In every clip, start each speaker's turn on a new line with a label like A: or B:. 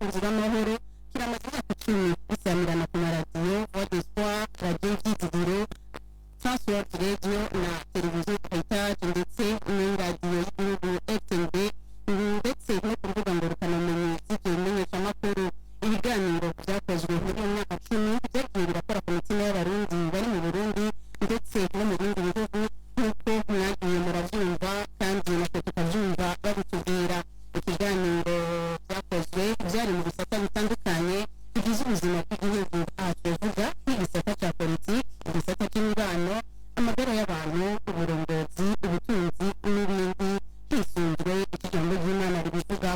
A: abakunzi b'amahoro kiramaze imyaka 10 bisamirana ku maradiyo Voix d'Espoir, Radio Ikiganiro, Transworld Radio na televiziyo Heritage ndetse n'iradiyo y'igihugu RTNB ndetse no ku rubuga ngurukanabumenyi z'ikimenyeshamakuru. Ibiganiro byakozwe muri uyu mwaka 10 byagiye birakora ku mitima y'abarundi bari mu Burundi ndetse no mu bindi bihugu nk'uko mwagiye murabyumva kandi natwe tukabyumva babitubwira. Ikiganiro byakozwe byari mu bisata bitandukanye bigize ubuzima bw'igihugu, aha twavuga nk'igisata cya politiki, igisata cy'imibano, amagara y'abantu, uburongozi, ubutunzi n'ibindi hisunzwe ijambo ry'Imana ribivuga.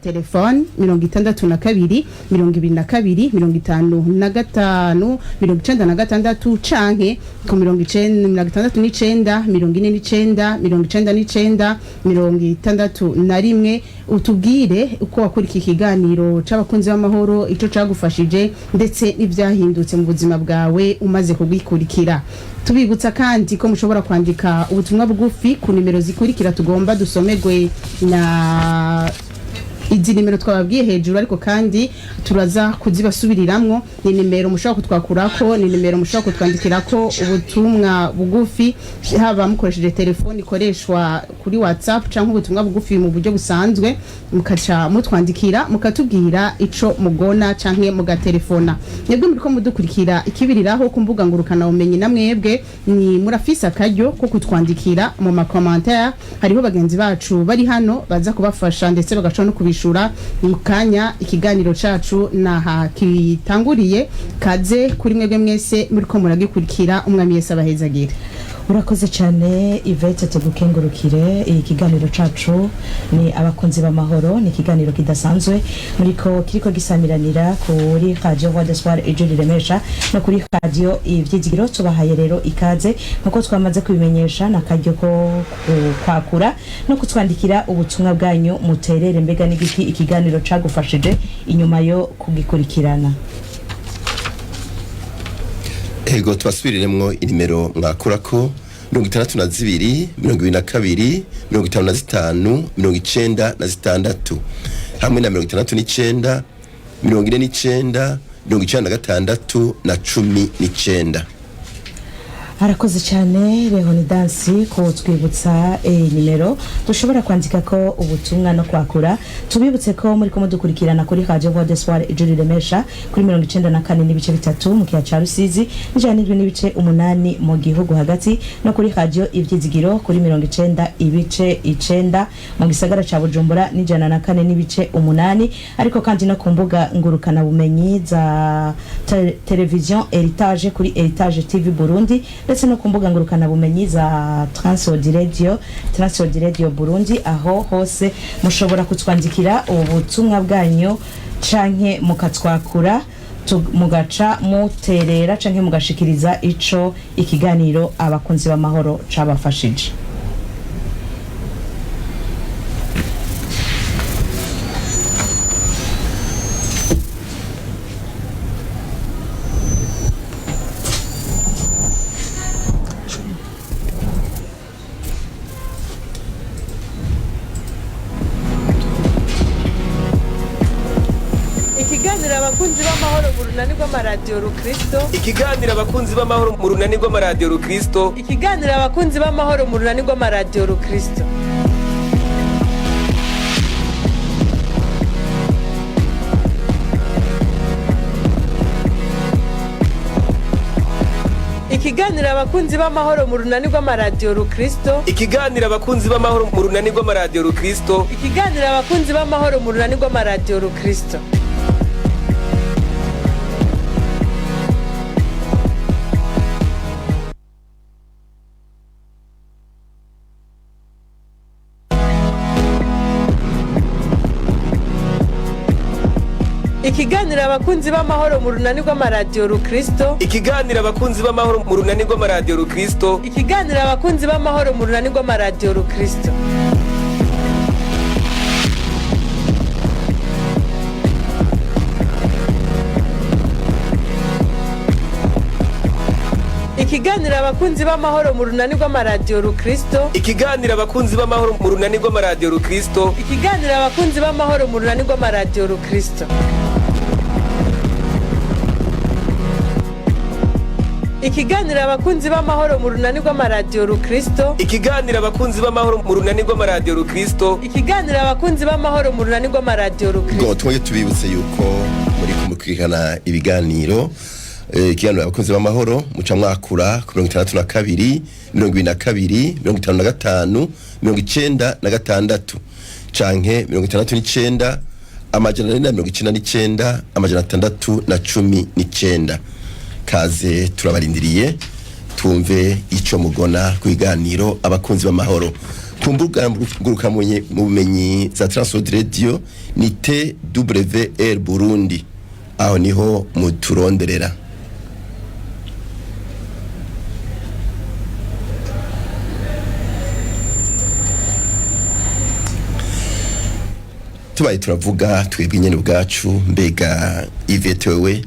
A: Telefone 62 22 55 96 canke ku 99 49 utubwire uko wakora iki kiganiro c'abakunzi b'amahoro, ico cagufashije ndetse n'ivyahindutse mu buzima bwawe umaze kugikurikira. Tubibutsa kandi ko mushobora kwandika ubutumwa bugufi ku nimero zikurikira tugomba dusomegwe na izi nimero twababwiye hejuru, ariko kandi turaza kuzibasubiriramwo. Ni nimero mushobora kutwakurako, ni nimero mushobora kutwandikirako ubutumwa bugufi, haba mukoresheje telefone ikoreshwa kuri WhatsApp canke ubutumwa bugufi mu buryo busanzwe, mukaca mutwandikira mukatubwira ico mugona canke mugatelefona. Mwebwe muriko mudukurikira ikibiriraho ku mbuga ngurukana bumenyi, na mwebwe ni murafisa akaryo ko kutwandikira mu makommentaire. Hariho bagenzi bacu bari hano baza kubafasha ndetse bagashobora no kubishura mu kanya ikiganiro cacu naha kitanguriye. Kaze kuri mwebwe mwese muriko muragikurikira, umwami Yesu abahezagire.
B: Urakoze cyane Yvette, tugukengurukire. Ikiganiro cacu ni abakunzi b'amahoro, ni ikiganiro kidasanzwe muriko kiriko gisamiranira kuri Radio Voix d'Espoir ijuri remesha no kuri Radio Ivyizigiro. Tubahaye rero ikaze nkuko twamaze kubimenyesha na karyo ko kwakura no kutwandikira ubutumwa bwanyu, muterere mbega n'igiki ikiganiro cagufashije inyuma yo kugikurikirana.
C: Ego twasubiriremwo inimero mwakurako 62 22 55 96 hamwe na 69 49 96 na 19.
B: Harakoze cyane Leonidas ko twibutsa nimero dushobora kwandika ko ubutumwa no kwakura. Tubibutse ko muri ko mudukurikirana kuri Radio Voix d'Espoir ijuri remesha kuri 94 n'ibice 3 mu kiya ca Rusizi, n'ijana n'ibice 8 mu gihugu hagati, no kuri Radio Ivyizigiro kuri 90 ibice 9 mu gisagara ca Bujumbura, n'ijana na 4 n'ibice 8, ariko kandi no ku mbuga ngurukana bumenyi za televiziyo Heritage kuri Heritage TV Burundi, ndetse no ku mbuga ngurukana bumenyi za Transworld Radio Burundi. Aho hose mushobora kutwandikira ubutumwa bwanyu canke mukatwakura, mugaca muterera canke mugashikiriza ico ikiganiro abakunzi b'amahoro cabafashije.
D: Abakunzi b'amahoro mu Runani rw'Amaradiyo Rukristo.
E: Ikiganiro abakunzi b'amahoro mu Runani rw'Amaradiyo Rukristo.
D: Ikiganiro abakunzi b'amahoro mu Runani rw'Amaradiyo Rukristo. Ikiganiro abakunzi b'amahoro mu Runani rw'Amaradiyo Rukristo.
E: Ikiganiro abakunzi b'amahoro mu Runani rw'Amaradiyo Rukristo.
D: Ikiganiro abakunzi b'amahoro mu Runani rw'Amaradiyo Rukristo. ikiganiro abakunzi b'amahoro mu runani rw'amaradiyo Rukristo.
E: Ikiganiro abakunzi b'amahoro mu runani rw'amaradiyo Rukristo.
D: Ikiganiro abakunzi b'amahoro mu runani rw'amaradiyo Rukristo. Ikiganiro abakunzi b'amahoro mu runani rw'amaradiyo Rukristo.
E: Ikiganiro abakunzi b'amahoro mu runani rw'amaradiyo Rukristo.
D: Ikiganiro abakunzi b'amahoro mu runani rw'amaradiyo Rukristo. Ikiganiro abakunzi b'amahoro mu runani rw'amaradiyo Rukristo.
E: Ikiganiro abakunzi b'amahoro mu runani rw'amaradiyo Rukristo.
D: Ikiganiro abakunzi b'amahoro mu runani rw'amaradiyo Rukristo.
C: Twaje tubibutse yuko muri kumukurikirana ibiganiro ikiganiro abakunzi b'amahoro muca mwakura ku 62 22 55 96 canke 69 amajana 499 amajana 619. Kaze turabarindiriye tumve ico mugona ku biganiro abakunzi b'amahoro ku mbuga ngurukanabumenyi mu bumenyi za Transworld Radio ni TWR Burundi, aho niho muturonderera. Tubaye turavuga twebwe nyene ubwacu, mbega Yvette wewe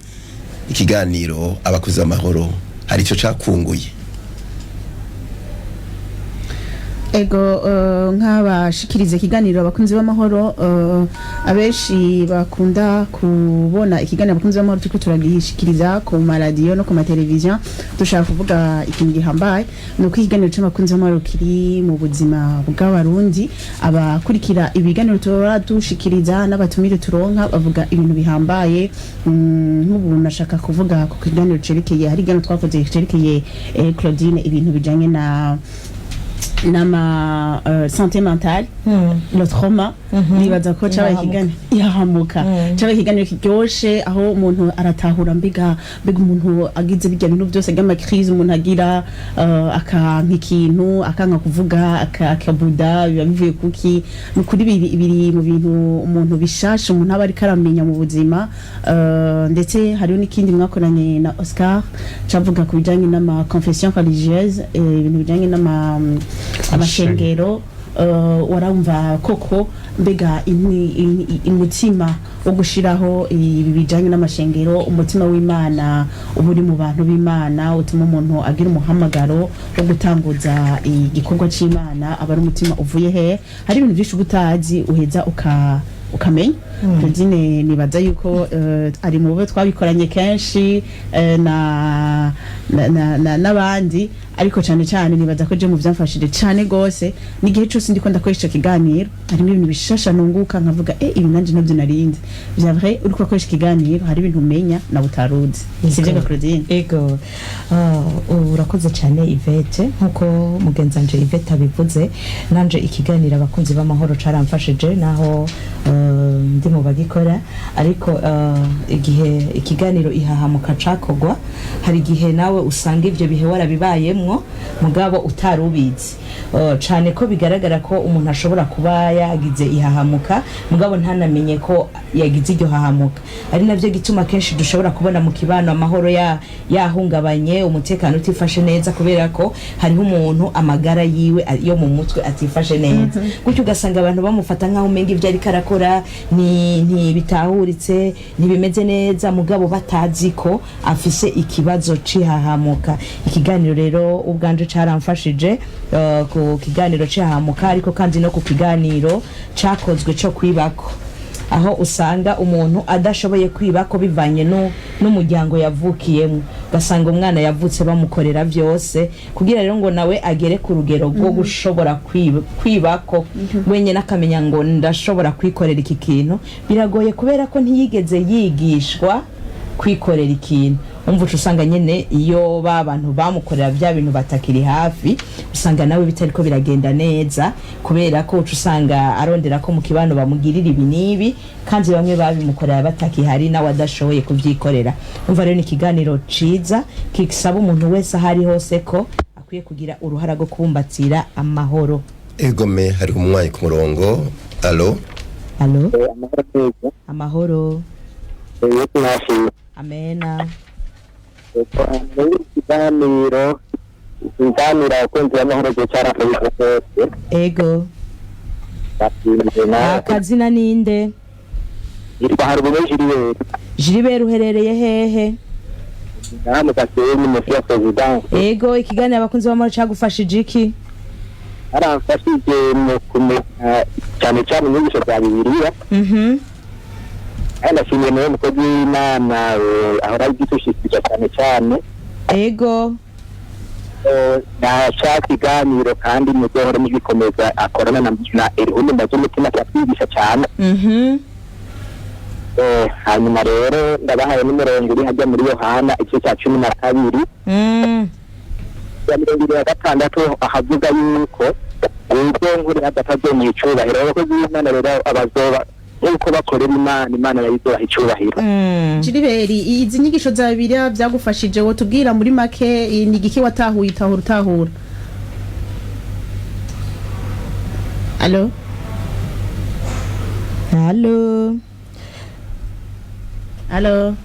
C: ikiganiro abakuza amahoro hari ico cakunguye?
A: Ego nk'abashikiriza ikiganiro abakunzi b'amahoro, abeshi bakunda kubona ikiganiro abakunzi b'amahoro tuko turagishikiriza ku maradiyo no ku mateleviziyo. Dushaka kuvuga ikintu gihambaye nuko ikiganiro c'abakunzi b'amahoro kiri mu buzima bw'abarundi. Abakurikira ibiganiro tuba dushikiriza n'abatumire turonka bavuga ibintu bihambaye. Nk'ubu nashaka kuvuga ku kiganiro cerekeye, hari ikiganiro twakoze cerekeye Claudine, ibintu bijanye na santé mentale, le trauma. Nibaza ko cyabaye ikiganiro yahamuka, cyabaye ikiganiro kiryoshe aho umuntu aratahura mbega umuntu agize bijya bintu byose by'amakrize umuntu agira, ikintu akanka kuvuga akabuda biba bivuye kuki. Nukuri biri mu bintu umuntu bishasha umuntu aba ari karamenya mu buzima. Ndetse hariho n'ikindi mwakoranye na Oscar cavuga ku bijanye n'ama confession religieuse, ibintu bijanye amashengero. Warumva koko mbega umutima wo gushiraho ibi bijanye n'amashengero, umutima w'Imana uburi mu bantu b'Imana utuma umuntu agira umuhamagaro wo gutanguza igikorwa c'Imana, aba ari umutima uvuye he. Hari ibintu byinshi gutazi uheza ukamenya. Claudine nibaza yuko ari mu bo twabikoranye kenshi n'abandi, ariko cyane nibaza ko je mu byamfashije cyane gose. N'igihe cyose ndiko ndakoresha ikiganiro harimo ibintu bishasha nunguka nkavuga ibi nanje nabyo narindi bya vrai. Uriko akoresha ikiganiro hari ibintu umenya na butaruzi. Sivyo Claudine?
B: Ego urakoze cyane Yvette, nkuko mugenzanje Yvette abivuze, nanje ikiganiro abakunzi b'amahoro caramfashije naho ndi mu bagikora. Ariko igihe ikiganiro ihahamuka cakogwa, hari igihe nawe usanga ivyo bihe warabibayemwo mugabo utarubizi cyane ko bigaragara ko umuntu ashobora kuba yagize ihahamuka mugabo ntanamenye ko yagize iryo hahamuka. Ari navyo gituma kenshi dushobora kubona mu kibano amahoro yahungabanye, umutekano utifashe neza kubera ko hariho umuntu amagara yiwe yo mu mutwe atifashe neza. Gutyo ugasanga abantu bamufata nkaho umenga ivyo ari karakora ni bitahuritse ntibimeze neza mugabo batazi ko afise ikibazo cihahamuka. Ikiganiro rero ubwanje caramfashije ku kiganiro cihahamuka, ariko kandi no ku kiganiro cakozwe cyo kwibako, aho usanga umuntu adashoboye kwibako bivanye n'umuryango yavukiyemo. Gasanga umwana yavutse bamukorera byose kugira rero ngo nawe agere ku rugero rwo gushobora kwibako wenyine akamenya ngo ndashobora kwikorera iki kintu. Biragoye kubera ko ntiyigeze yigishwa kwikorera ikintu. Umva usanga nyene iyo babantu bamukorera bya bintu batakiri hafi, usanga nawe bitariko biragenda neza kubera ko usanga arondera ko mu kibano bamugirira ibinibi kandi bamwe babimukorera batakihari nawe adashoboye kubyikorera. Umva rero ni ikiganiro ciza kikisaba umuntu wese ahari hose ko akwiye kugira uruhara rwo kubumbatira amahoro.
C: Egome hari umwanya ku murongo. Allo?
B: Allo? Amahoro.
F: Yesu nashimye.
B: amena.
F: Ikiganiro abakunzi b'amahoro cyo cyarakoze cyose.
B: Ego.
F: Bashimye na
B: Akazina ninde?
F: yitwa rw'Amaradiyo.
B: Gilbert uherereye hehe?
F: Namukasiye ni Monsieur President.
B: Ego, ikiganiro abakunzi b'amahoro cyagufashije iki?
F: Aramfashije mu kumenya cyane cyane inyigisho za Bibiliya. Nashimye nawe mukozi w'Imana ahora yigishishije cyane.
B: Ego.
F: Nashaka ikiganiro kandi muzohora mugikomeza akorana na Erhuni ndaje umutima cyatwigisha cyane. Hanyuma rero ndabahaye n'umurongo uri hajya muri Yohana igice cya 12. Ya 26 ahavuga yuko ubwongure adatazo mu icubahiro abakozi b'Imana rero abazoba uko bakorera Imana yayizoha icubahiro.
A: Gilbert, izi nyigisho za Bibiliya byagufashije wo tubwira muri make ni igiki watahuye utahura. Allo? Allo?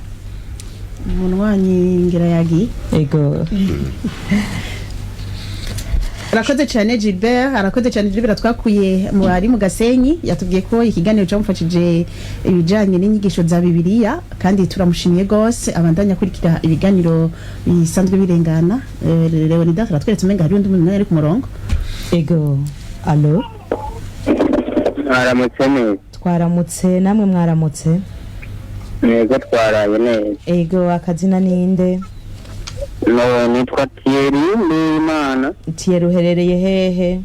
A: Umunwanyi ngira yagi.
B: Ego.
A: Arakoze cyane Gilbert twakuye ari mu Gasenyi yatubwiye ko ikiganiro cyamufashije ibijanye n'inyigisho za Bibiliya kandi turamushimiye gose abandanya kurikira ibiganiro bisanzwe birengana. Leonidas aratweretse umenga hari undi muntu ari ku murongo.
B: Ego. Allo?
F: Mwaramutse neza.
B: Twaramutse namwe mwaramutse.
F: Ego twaraye neza.
B: Ego, akazina ninde?
F: No, nitwa Thierry Imana.
B: Thierry uherereye hehe?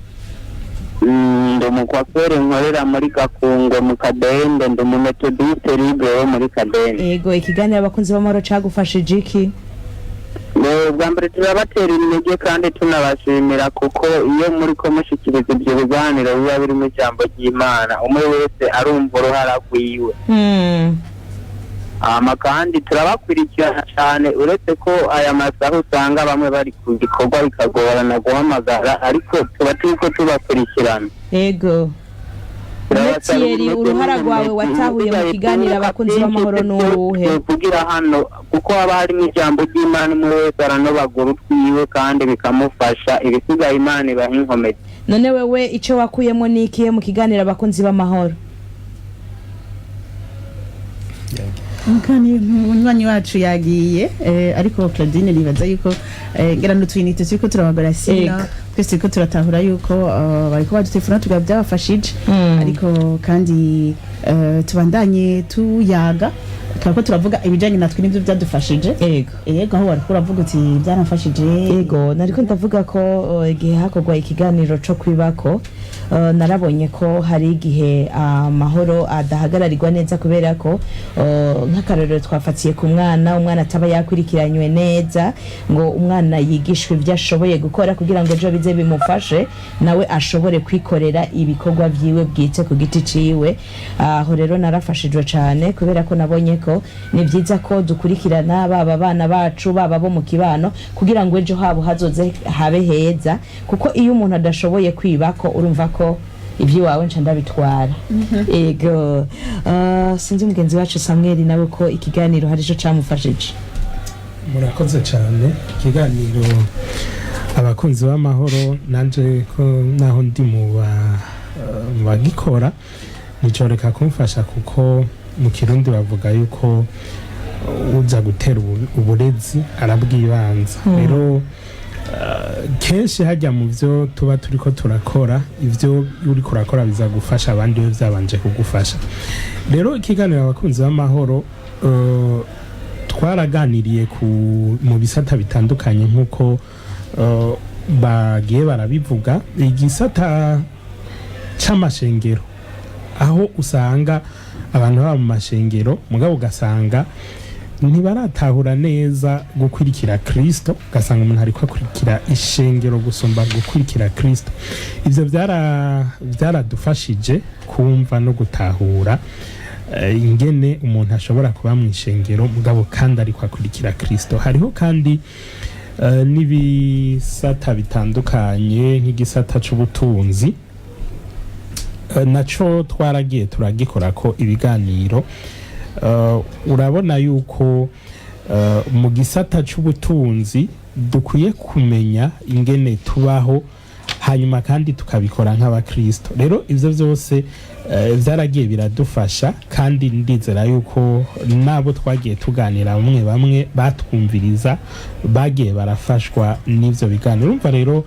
F: Ndo mukwakore nkorera muri Gakungo mu Kadende, ndo mu Methodiste Libre muri Kadende.
B: Ego, ikiganiro abakunzi b'amahoro cyagufashije iki?
F: Bwa mbere turabatera intege kandi tunabashimira kuko iyo muri ko mushikiriza ibyo biganiro biba birimo ijambo ry'Imana umwe wese arumva uruhara rwiwe. Kandi turabakurikirana cyane uretse ko aya masaha usanga bamwe bari ku gikorwa bikagorana guhamagara ariko tuba turiko tubakurikirana.
B: Ego. Thierry, uruhara rwawe watahuye mu kiganiro abakunzi b'amahoro n'uruhe?
F: Kugira hano kuko haba harimo ijambo ry'Imana umwe wese aranobagura utwiwe kandi bikamufasha ibisigaye Imana ibaha inkomezi.
B: None wewe icyo wakuyemo ni ikihe mu kiganiro abakunzi b'amahoro?
A: Mukani umunywanyi wacu yagiye ariko Claudine nibaza yuko ngira n'utwinite turiko turabagora sina twese turiko turatahura yuko bariko badutefuna tugaba byabafashije ariko kandi tubandanye tuyaga kako turavuga ibijanye natwe nivyo byadufashije. Ego aho wari kuravuga uti byanafashije.
B: Ego nariko ndavuga ko igihe hakogwa ikiganiro cyo kwibako narabonye ko hari igihe amahoro adahagararirwa neza kubera ko nk'akarorero twafatiye ku umwana ataba yakurikiranywe neza ngo umwana yigishwe ibyo ashoboye gukora kugira ngo ejo bize bimufashe nawe ashobore kwikorera ibikorwa byiwe bwite ku giti ciwe. Aho rero narafashijwe cyane kubera ko nabonye ko ni byiza ko dukurikirana baba abana bacu baba bo mu kibano kugira ngo ejo habo hazoze habe heza kuko iyo umuntu adashoboye kwibako urumva ko ibyo wawe nca ndabitwara. Ego sinzi mugenzi wacu Samuel nawe ko ikiganiro hari cyo camufashije.
G: Murakoze cyane ikiganiro abakunzi b'amahoro nanje ko naho ndi mu bagikora nicoreka kumfasha kuko mu Kirundi bavuga yuko uza gutera uburezi arabwibanza. Rero kenshi hajya mu byo tuba turiko turakora ivyo uri kurakora bizagufasha abandi we byabanje kugufasha. Rero ikiganiro abakunzi b'amahoro twaraganiriye mu bisata bitandukanye nkuko bagiye barabivuga. Igisata c'amashengero aho usanga abantu baba mu mashengero mugabo ugasanga ntibaratahura neza gukurikira Kristo, ugasanga umuntu ariko akurikira ishengero gusumba gukurikira Kristo. Ivyo byaradufashije kumva no gutahura ingene umuntu ashobora kuba mu ishengero mugabo kandi ariko akurikira Kristo. Hariho kandi n'ibisata bitandukanye nk'igisata c'ubutunzi naco twaragiye turagikora ko ibiganiro urabona yuko mu gisata c'ubutunzi dukwiye kumenya ingene tubaho hanyuma kandi tukabikora nk'abakristo. Rero ivyo vyose vyaragiye biradufasha, kandi ndizera yuko nabo twagiye tuganira bamwe batwumviriza bagiye barafashwa n'ivyo biganiro. Urumva rero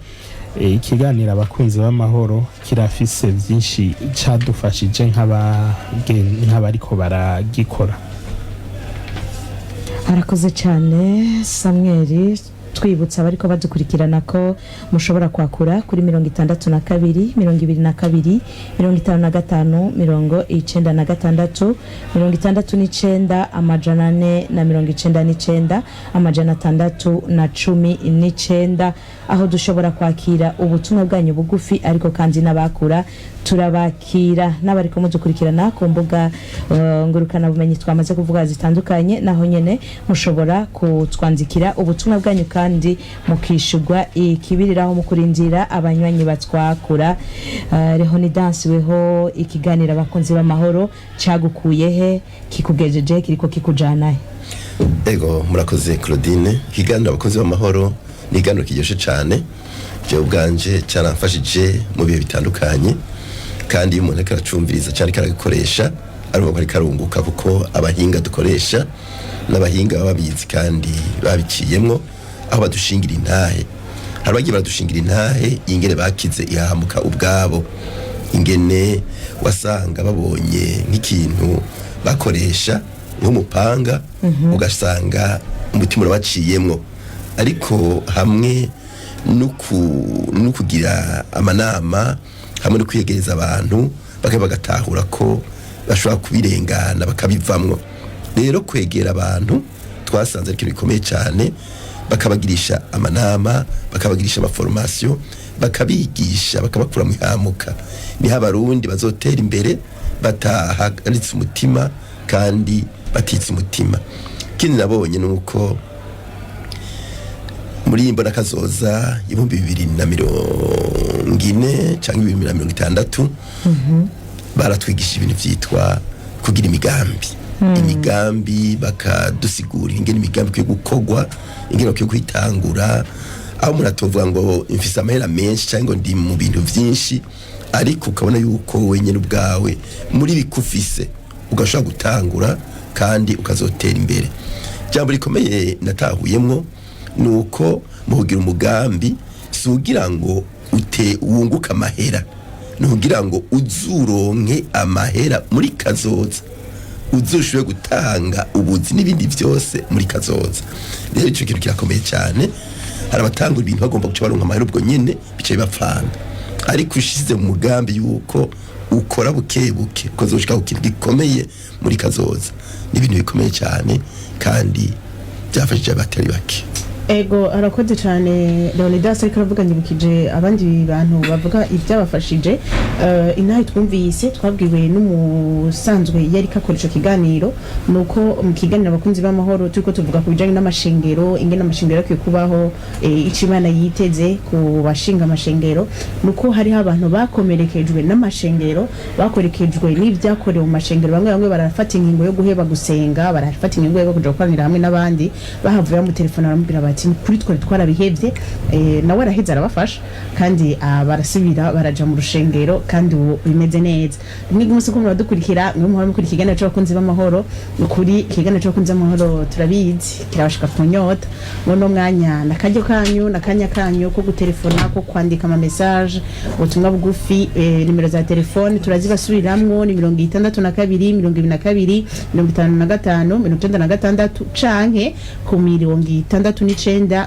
G: ikiganiro abakunzi b'amahoro kirafise vyinshi cadufashije nk'abariko baragikora.
B: Arakoze cyane Samuel. Twibutsa bariko badukurikirana ko mushobora kwakura kuri 62 22 55 96 69 amajana 499 amajana 619 aho dushobora kwakira ubutumwa bwanyu bugufi, ariko kandi n'abakura turabakira. N'abariko mudukurikirana ku mbuga ngurukana bumenyi twamaze kuvuga zitandukanye, naho nyene mushobora kutwandikira ubutumwa bwanyu kandi mukishurwa ikibiriraho mu kurindira abanywanyi batwakura. Rehonidansi weho ikiganiro abakunzi b'amahoro cagukuye he, kikugejeje, kiriko kikujana he?
C: Ego murakoze Claudine. Ikiganiro abakunzi b'amahoro ni ikiganiro kiryoshe cyane, je ubwanje cyaramfashije mu bihe bitandukanye, kandi umuntu ariko aracumviriza cyane karagikoresha ariko ari karunguka, kuko abahinga dukoresha n'abahinga babizi kandi babiciyemwo, aho badushingira intahe. Hari bagiye baradushingira intahe ingene bakize ihahamuka ubwabo, ingene wasanga babonye nk'ikintu bakoresha nk'umupanga ugasanga umutima urabaciyemwo, ariko hamwe no kugira amanama, hamwe no kwiyegereza abantu bagatahura ko bashobora kubirengana bakabivamwo. Rero kwegera abantu twasanze ariko bikomeye cyane, bakabagirisha amanama, bakabagirisha amaformation, bakabigisha, bakabakura mu ihamuka. Niho abarundi bazotera imbere batahagaritse umutima kandi batitse umutima. Kindi nabonye nuko muri imbona kazoza 2040 cyangwa 2060 baratwigisha ibintu vyitwa kugira imigambi. Imigambi bakadusigura ingene imigambi kyo gukogwa, ingene kyo kwitangura, aho muratovuga ngo imfise amahera menshi cyangwa ndi mu bintu vyinshi, ariko ukabona yuko wenyene ubwawe muri bikufise ugashaka gutangura kandi ukazotera imbere. Jambo rikomeye natahuyemwo nuko mu kugira umugambi sugira ngo wunguka amahera, nugira ngo uzuronke amahera muri kazoza, uzoshobora gutanga ubuzi n'ibindi byose muri kazoza. Rero icyo kintu kirakomeye cyane. Hari abatanga ibintu bagomba guca baronka amahera ubwo nyene bicaye bapfana, ariko ushize mu mugambi yuko ukora bukebuke ukazoshika ku kintu gikomeye muri kazoza, n'ibintu bikomeye cyane kandi byafashije abatari bake.
A: Ego arakoze cyane Leonidas, ariko aravuga nyibukije abandi bantu bavuga ibyabafashije. Inahi twumvise twabwiwe n'umusanzwe yari kakoresha kiganiro, nuko mu kiganiro abakunzi b'amahoro turiko tuvuga ku bijanye n'amashengero, ingene amashengero akwiye kubaho, icimana yiteze ku bashinga amashengero, nuko hari abantu bakomerekejwe n'amashengero, bakorekejwe n'ibyakorewe mu mashengero. Bamwe barafata ingingo yo guheba gusenga, barafata ingingo yo kuja gukoranira hamwe n'abandi, bahavuye mu telefone baramubwira bati kuri twarabihevye. Nawe araheza arabafasha kandi barasubira baraja mu rushengero kandi bimeze neza. Rimwe gumunsi ko muradukurikira mwe muhora mukuri ikiganiro c'abakunzi b'amahoro, kuri ikiganiro c'abakunzi b'amahoro turabizi kirabashika ku nyota. Mono mwanya nakaryo kanyu nakanya kanyu ko gutelefona, ko kwandika ama message, ubutumwa bugufi. Nimero za telefone turazibasubiramwo ni 62 22 55 56 canke ku 69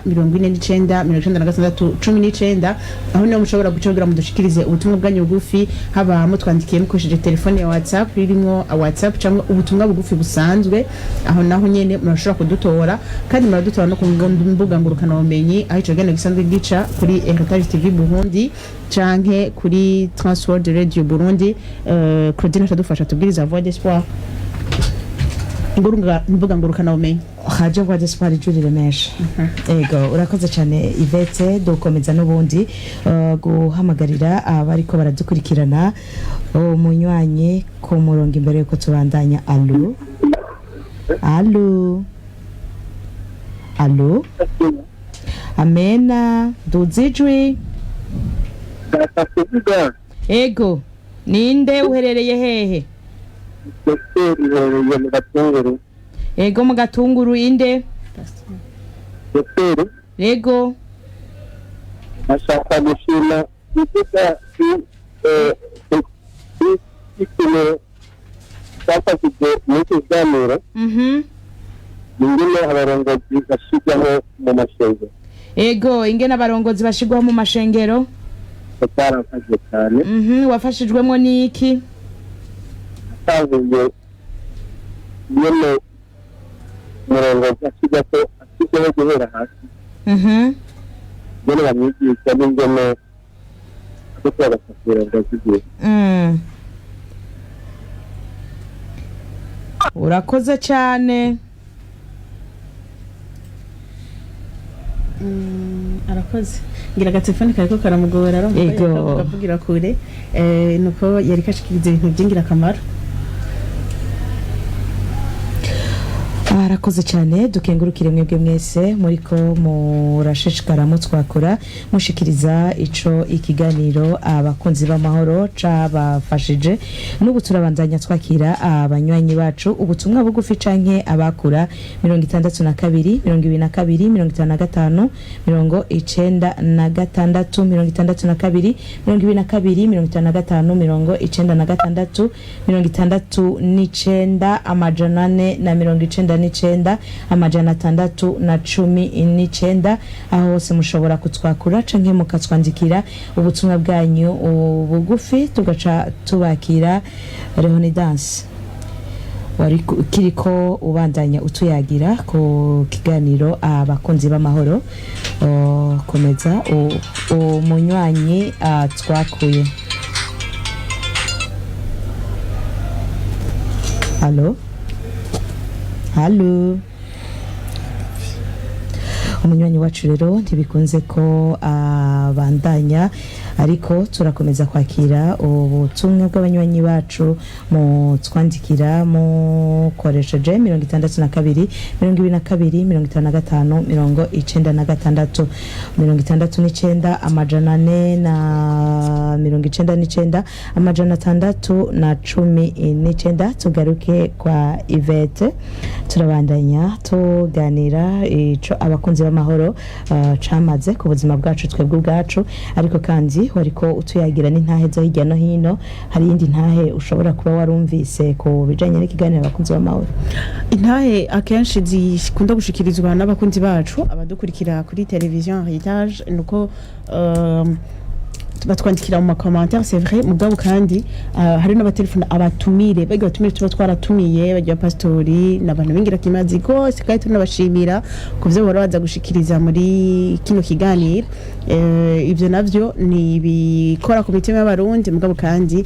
A: aho niho mushobora gucogera mudushikirize ubutumwa bwanyu bugufi, haba mutwandikiye mukoresheje telefone ya WhatsApp irimo WhatsApp cyangwa ubutumwa bugufi busanzwe. Aho naho nyene murashobora kudutora, kandi muradutora no ku mbuga ngurukana bumenyi, aho ico genda gisanzwe gica kuri Heritage TV Burundi canke kuri Transworld Radio Burundi. Claudine atadufasha tubwiriza Voix d'Espoir mbuga ngurukana bumenyi
B: haje Voix d'Espoir ijurire mesha. Ego urakoze cyane Ivete, dukomeza n'ubundi guhamagarira abariko baradukurikirana umunywanyi ku murongo imbere yuko tubandanya. Allo Allo. Allo. Amena. Duzijwi. Ego. Ninde uherereye hehe? Ego mu Gatunguru inde? Ego.
F: Ashaka gushima ivuga ikintu cyafashije muri Ikiganiro. Ingene abarongozi bashirwaho mu mashengero.
B: Ego, ingene abarongozi bashirwaho mu mashengero?
F: Batarafashije cyane.
B: Wafashijwemo n'iki?
F: Tavuye nyene murongozi ashirwaho guhera hasi. Nyene bamwigisha n'ingene gukora abarongozi.
B: Urakoze cyane.
A: Arakoze ngira agatelefone kariko karamugora
B: Ego.
A: akavugira kure nuko yari kashikiriza ibintu byingira akamaro.
B: Arakoze cyane dukengurukire mwebwe mwese muriko murashishikara mutwakura mushikiriza ico ikiganiro abakunzi b'amahoro cabafashije n'ubu turabandanya twakira abanywanyi bacu ubutumwa bugufi canke abakura 62 22 55 96 62 22 55 96 amajana 499 amajana 619 aho hose mushobora kutwakura canke mukatwandikira ubutumwa bwanyu bugufi tugaca tubakira. Leonidas wari kiriko ubandanya utuyagira ku kiganiro abakunzi b'amahoro komeza umunywanyi twakuye. Allo. Hallo. Umunywanyi wacu rero ntibikunze ko bandanya ariko turakomeza kwakira ubutumwa bw'abanywanyi bacu mu twandikira mu koresheje 62 22 55 96 69 amajana 499 amajana 619. Tugaruke kwa Yvette turabandanya tuganira ico abakunzi b'amahoro camaze ku buzima bwacu twebwe ubwacu ariko kandi wariko utuyagira n'intahe zo hirya no hino. Hari yindi ntahe ushobora kuba warumvise ku bijanye n'ikiganiro abakunzi b'amahoro?
A: Intahe akenshi zikunda gushikirizwa n'abakunzi bacu abadukurikira kuri television Heritage nuko batwandikira mu commentaire c'est vrai mugabo kandi hari n'abatelefone abatumire bege batumire tuba twaratumiye bajya pastori n'abantu bingira kimazi gose kandi tunabashimira kuvyo barabaza gushikiriza muri kino kiganiro. Ivyo navyo ni bikora ku mitima y'abarundi mugabo kandi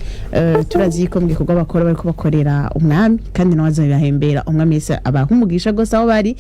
A: turazi ko mbwe kugwa bakora bariko bakorera umwami kandi nawaza bibahembera umwami yese abahumugisha gose aho bari.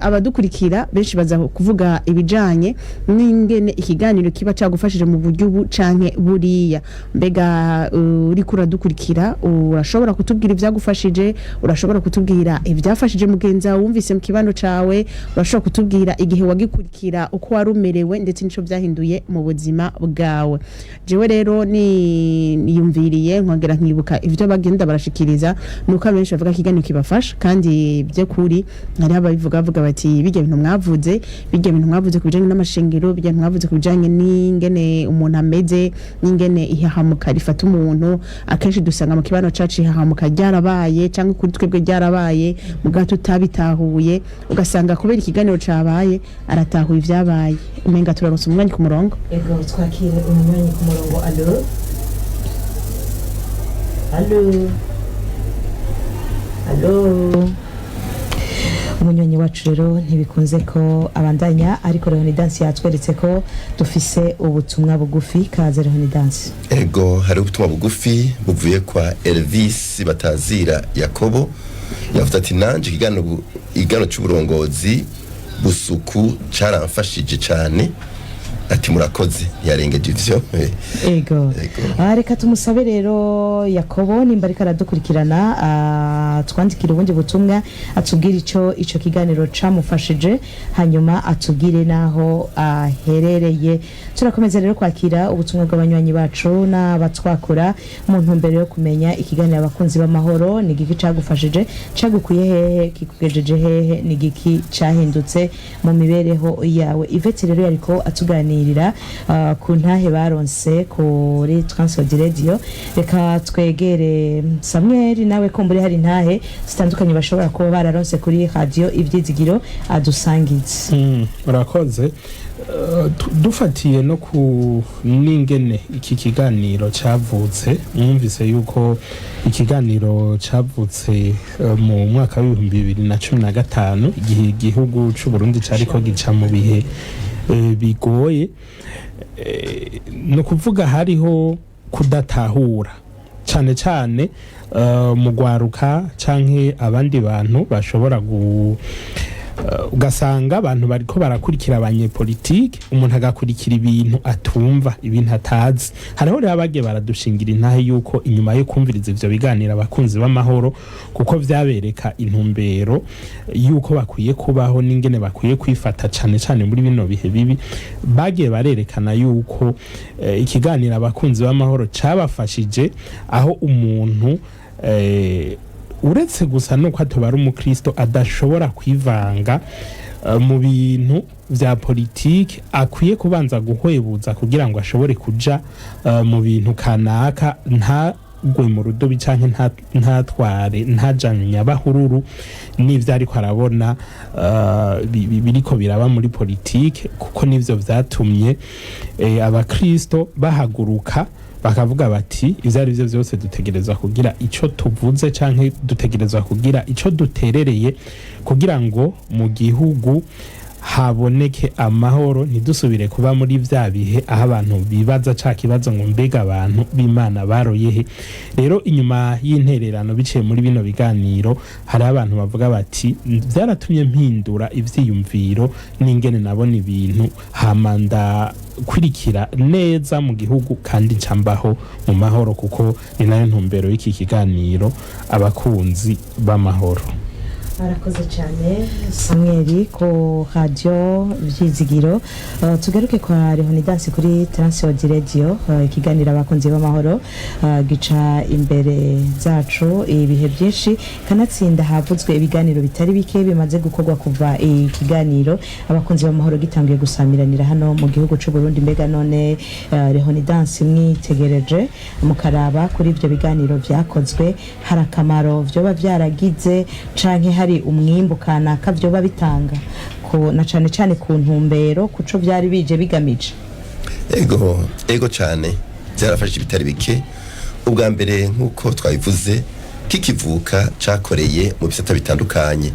A: Abadukurikira benshi baza kuvuga ibijanye n'ingene ikiganiro kiba cyagufashije mu buryo canke buriya mbega uri kuradukurikira urashobora kutubwira ivyagufashije, urashobora kutubwira ivyafashije mugenza wumvise mu kibano cawe, urashobora kutubwira igihe wagikurikira uko warumerewe ndetse nico byahinduye mu buzima bwawe. Jewe rero niyumviriye nkongera nkibuka ivyo bagenda barashikiriza nuko abenshi bavuga kiganiro kibafasha kandi byo kuri hari ababivuga bati bijya bintu mwavuze kubijanye n'amashengero, bijya mwavuze kubijanye n'ingene umuntu ameze n'ingene ihahamuka rifata umuntu. Akenshi dusanga mu kibano cacu ihahamuka ryarabaye cyangwa kuri twebwe ryarabaye mugato utabitahuye ugasanga kubera ikiganiro cabaye aratahuye ivyabaye. Umenga turaronse umwanya ku murongo.
B: Ego twakire umwanya ku murongo. Allo. Allo. Allo. Umunywanyi wacu rero ntibikunze ko abandanya ariko Leonidas yatweretse ko dufise ubutumwa bugufi. Kaze Leonidas.
C: Ego hari ubutumwa bugufi buvuye kwa Elvis Batazira Yakobo yavuze ati nanje igano cy'uburongozi busuku caramfashije cyane ati murakoze yarengeje ivyo
B: ego reka tumusabe rero Yakobo nimba ariko aradukurikirana twandikira ubundi butumwa atubwire ico kiganiro camufashije hanyuma atubwire naho aherereye. Turakomeza rero kwakira ubutumwa bw'abanywanyi bacu n'abatwakura mu ntumbero yo kumenya ikiganiro abakunzi b'amahoro ni giki cagufashije, cagukuye hehe, kikugejeje hehe, ni giki cahindutse mu mibereho yawe. Ivete rero yariko atuganirira ku ntahe baronse kuri Transworld Radio. Reka twegere Samuel nawe ko mburi hari ntahe zitandukanye bashobora kuba bararonse kuri radio Ivyizigiro adusangize.
G: Urakoze. Dufatiye no ku ningene iki kiganiro cavutse, mwumvise yuko ikiganiro cavutse mu mwaka wa 2015 igihe igihugu c'u Burundi cariko gica mu bihe bigoye, no kuvuga hariho kudatahura cyane cyane mu gwaruka canke abandi bantu bashobora ugasanga abantu bariko barakurikira abanyepolitike, umuntu agakurikira ibintu atumva, ibintu atazi. Hariho rero abagiye baradushingira intahe yuko inyuma yo kumviriza ivyo biganira abakunzi b'amahoro kuko vyabereka intumbero yuko bakwiye kubaho n'ingene bakwiye kwifata cyane cyane muri bino bihe bibi, bagiye barerekana yuko ikiganira abakunzi b'amahoro cabafashije aho umuntu uretse gusa nuko atobara umukristo adashobora kwivanga mu bintu vya politike, akwiye kubanza guhwebuza kugira ngo ashobore kuja mu bintu kanaka, ntagwe mu rudobi canke ntatware ntajanya bahururu n'ivyo ariko arabona biriko biraba muri politike, kuko nivyo vyatumye abakristo bahaguruka bakavuga bati ivyo ari byo byose dutegerezwa kugira ico tuvuze canke dutegerezwa kugira ico duterereye kugira ngo mu gihugu haboneke amahoro, ntidusubire kuba muri vya bihe aho abantu bibaza ca kibazo ngo mbega abantu b'Imana baroyehe. Rero inyuma y'intererano biciye muri bino biganiro hari abantu bavuga bati byaratumye mpindura ivyiyumviro n'ingene nabona ibintu, hamanda kwirikira neza mu gihugu kandi ncambaho mu mahoro, kuko ni nayo ntumbero y'iki kiganiro abakunzi b'amahoro.
B: Arakoze cyane Samuel ko radio Ivyizigiro. Tugaruke kwa Leonidas kuri Transworld Radio, ikiganiro abakunzi b'amahoro gica imbere zacu ibihe byinshi, kanatsinda havuzwe ibiganiro bitari bike bimaze gukorwa kuva ikiganiro abakunzi b'amahoro gitangiye gusamiranira hano mu gihugu c'u Burundi. Mbega none Leonidas mwitegereje mukaraba kuri ivyo biganiro vyakozwe, hari akamaro vyoba vyaragize canke hari umwimbo kanaka vyoba bitanga ko na cane cane ku ntumbero kuco vyari bije bigamije?
C: Ego cyane byarafashe bitari bike. Ubwa mbere nkuko twabivuze, kikivuka cakoreye mu bisata bitandukanye,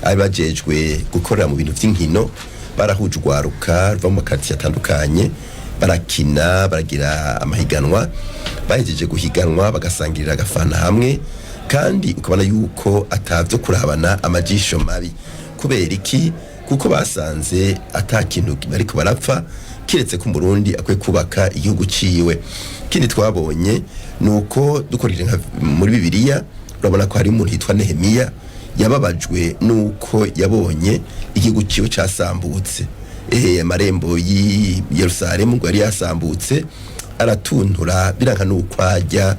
C: abajejwe gukorera mu bintu vy'inkino barahuje ugwaruka ruva mu quartier atandukanye, barakina baragira amahiganwa, bahejeje guhiganwa bagasangirira agafana hamwe, kandi ukabona yuko atavyo kurabana amajisho mabi. Kubera iki? Kuko basanze atakintu bariko barapfa kiretse ko Burundi akwiye kubaka igihugu ciwe. Kindi twabonye nuko dukorije muri Bibiliya urabona ko hari umuntu yitwa Nehemiya yababajwe nuko yabonye igihugu ciwe casambutse, amarembo yi Yerusalemu ngo yari yasambutse, aratuntura biranka nuko ajya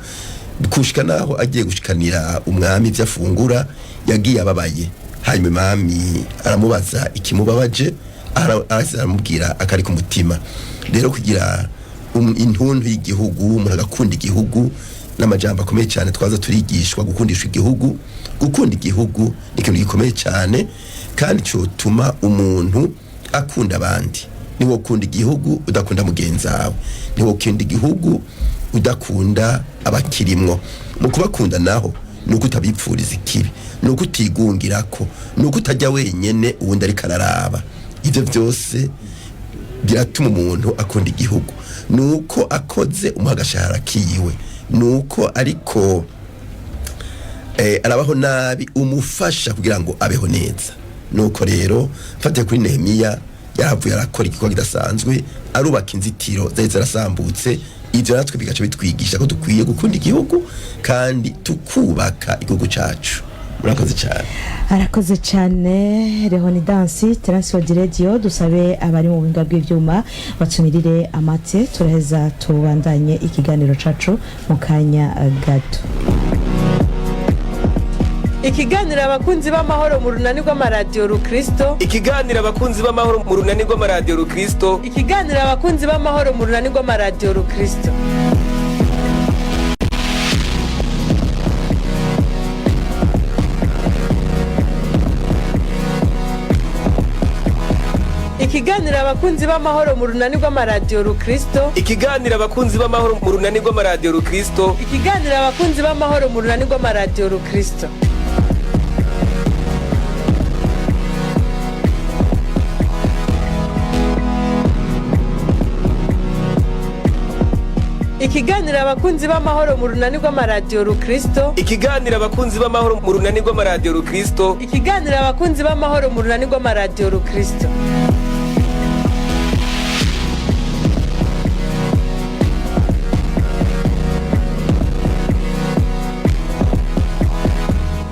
C: kushika naho agiye gushikanira umwami vyafungura, yagiye ababaye. Hanyuma umwami aramubaza ikimubabaje, aramubwira akari ku mutima. Rero kugira intuntu y'igihugu, umuntu agakunda igihugu, n'amajambo akomeye cyane twaza turigishwa gukundisha igihugu. Gukunda igihugu ni ikintu gikomeye cyane, kandi cyo tuma umuntu akunda abandi. Niwo ukunda igihugu udakunda mugenzi wawe, niwo ukunda igihugu udakunda abakirimwo. Mu kubakunda naho nuko utabipfuriza ikibi, nuko utigungirako, nuko utajya wenyene uwundi ari kararaba. Ivyo byose biratuma umuntu akunda igihugu. Nuko akoze umuhagashahara kiyiwe, nuko ariko arabaho nabi umufasha kugira ngo abeho neza. Nuko rero mfate kuri Nehemiya yaravuye arakora igikorwa kidasanzwe arubaka inzitiro zari zarasambutse. Ivyo natwe bigaca bitwigisha ko dukwiye gukunda igihugu kandi tukubaka igihugu cacu. Murakoze cyane.
B: Arakoze cyane Rehonidansi Transworld Radio. Dusabe abari mu buhinga bw'ivyuma batumirire amate turaheza tubandanye ikiganiro cacu mu kanya gato.
D: Ikiganiro abakunzi b'amahoro mu runani rw'Amaradiyo Rukristo.
E: Ikiganiro abakunzi b'amahoro mu runani rw'Amaradiyo Rukristo.
D: Ikiganiro abakunzi b'amahoro mu runani rw'Amaradiyo Rukristo. Ikiganiro abakunzi b'amahoro mu runani rw'Amaradiyo Rukristo.
E: Ikiganiro abakunzi b'amahoro mu runani rw'Amaradiyo Rukristo.
D: Ikiganiro abakunzi b'amahoro mu runani rw'Amaradiyo Rukristo. Ikiganiro abakunzi b'amahoro mu runani rw'Amaradiyo Rukristo.
E: Ikiganiro abakunzi b'amahoro mu runani rw'Amaradiyo Rukristo.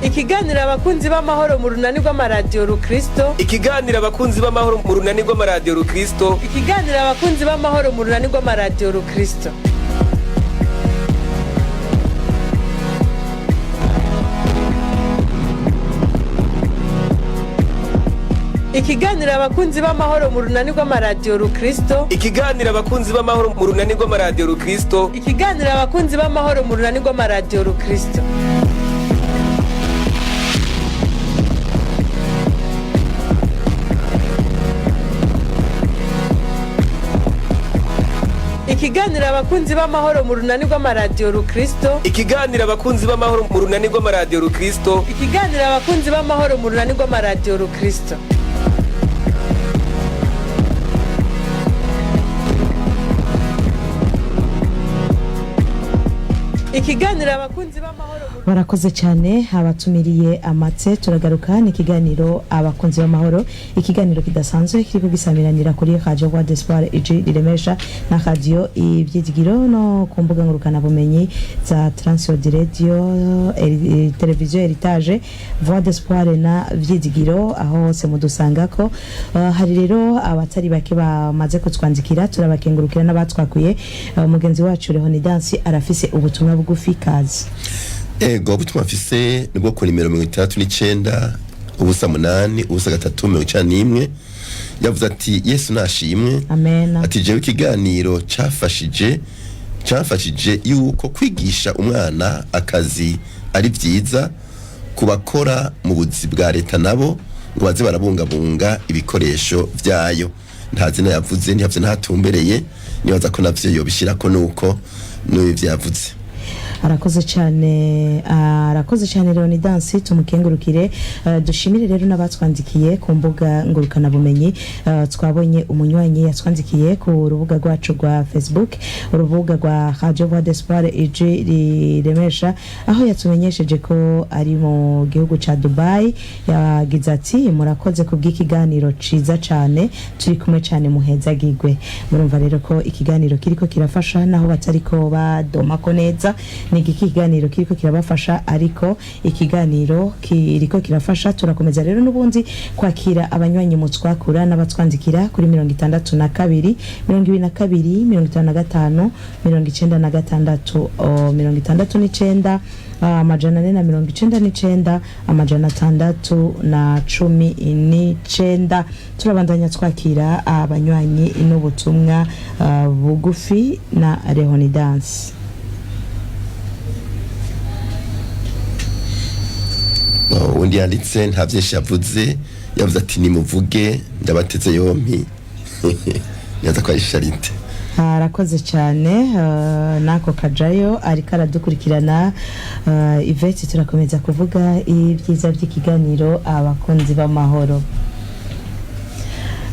D: Ikiganiro abakunzi b'amahoro mu runani rw'Amaradiyo Rukristo. Ikiganiro abakunzi b'amahoro mu runani rw'Amaradiyo Rukristo.
E: Ikiganiro abakunzi b'amahoro mu runani rw'Amaradiyo Rukristo.
D: Ikiganiro abakunzi b'amahoro mu runani rw'Amaradiyo Rukristo. Ikiganiro abakunzi b'amahoro mu runani rw'Amaradiyo Rukristo.
E: Ikiganiro abakunzi b'amahoro mu runani rw'Amaradiyo Rukristo.
D: Ikiganiro abakunzi b'amahoro mu runani rw'Amaradiyo Rukristo. Ikiganiro abakunzi b'amahoro mu runani rw'Amaradiyo Rukristo.
E: Ikiganiro abakunzi b'amahoro mu runani rw'Amaradiyo Rukristo.
D: Ikiganiro abakunzi b'amahoro mu runani rw'Amaradiyo Rukristo. Ikiganiro abakunzi b'amahoro.
B: Barakoze cyane abatumiriye amatse. Turagaruka ni ikiganiro abakunzi b'amahoro, ikiganiro kidasanzwe kiriko gisamiranira kuri Radio Voix d'Espoir iji riremesha na radio Ikiganiro no ku mbuga ngurukana bumenyi za Transworld Radio, televiziyo Heritage, Voix d'Espoir na Ikiganiro, aho hose mudusanga ko hari rero abatari bake bamaze kutwandikira. Turabakengurukira n'abatwakuye. Mugenzi wacu Rehonidansi arafise ubutumwa bugufi kazi.
C: Ego butumwa mfise nibwo ku nimero 39 ubusa 8 ubusa 391 yavuze ati Yesu nashimwe.
B: Amen.
C: Ati jewe ikiganiro cyafashije yuko kwigisha umwana akazi ari byiza kubakora mu buzi bwa leta nabo ngo baze barabungabunga ibikoresho vyayo. Nta zina yavuze ntiyavuze ntatumbereye, nibaza ko navyo yobishira ko nuko n'ivyavuze.
B: Arakoze cyane Leonidansi, tumukengurukire. Dushimire rero n'abatwandikiye ku mbuga ngurukana bumenyi. Twabonye umunywanyi yatwandikiye ku rubuga rwacu rwa Facebook, urubuga rwa Radio Voix d'Espoir iji riremesha, aho yatumenyesheje ko ari mu gihugu ca Dubai. Yagize ati murakoze ku bw'ikiganiro ciza cyane, turi kumwe cyane muhezagirwe. Murumva rero ko ikiganiro kiriko kirafasha naho batariko badoma ko neza. Ni ikiganiro kiriko kirabafasha, ariko ikiganiro kiriko kirafasha. Turakomeza rero n'ubundi kwakira abanywanyi mu twakura n'abatwandikira kuri 62 22 55 96 69 amajana 499 amajana 619. Turabandanya twakira abanywanyi n'ubutumwa bugufi na Rehonidansi.
C: Undi yanditse nta byinshi yavuze, yavuze ati nimuvuge ndabateze yompi. Nyaza kwa Isharite.
B: Arakoze cyane nako kajayo ariko aradukurikirana. Ivete turakomeza kuvuga ibyiza by'ikiganiro abakunzi b'amahoro.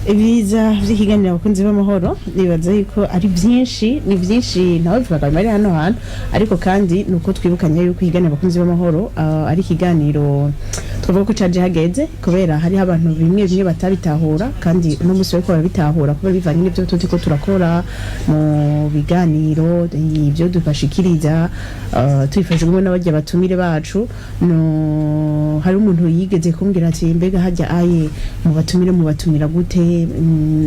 A: Ibiza by'ikiganiro abakunzi b'amahoro nibaza yuko ari byinshi, ni byinshi nawe bivuga bari hano hantu, ariko kandi nuko twibukanye yuko ikiganiro abakunzi b'amahoro ari ikiganiro twavuga ko caje hageze kubera hari abantu bimwe batabitahura kandi no musi bariko barabitahura kubera bivanye n'ibyo turiko turakora mu biganiro ibyo dufashikiriza twifashijwe n'abajya batumire bacu no hari umuntu yigeze kumbwira ati mbega hajya aye mu batumira gute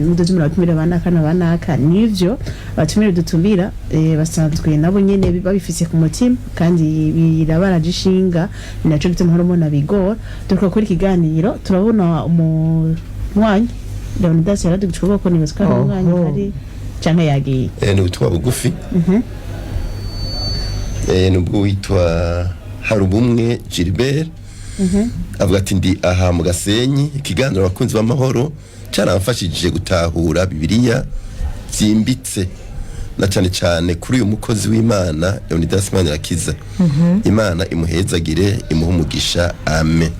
A: mudozi mu batumire banaka nivyo batumire dutumira basanzwe nabo nyene babifise ku mutima kandi birabaragishinga ninaco gituma horomo na bigora tukakora ikiganiro turabona umwanya Leonidas yaradugicwa ko nibazwa umwanya hari canke yagiye
C: ni ubutumwa bugufi nubwo witwa Harubumwe Gilbert avuga ati ndi aha mu Gasenyi ikiganiro abakunzi b'amahoro caramfashije gutahura Bibiliya byimbitse na cyane kuri uyu mukozi w'Imana Leonidas Manirakiza Imana imuhezagire imuhumugisha amen.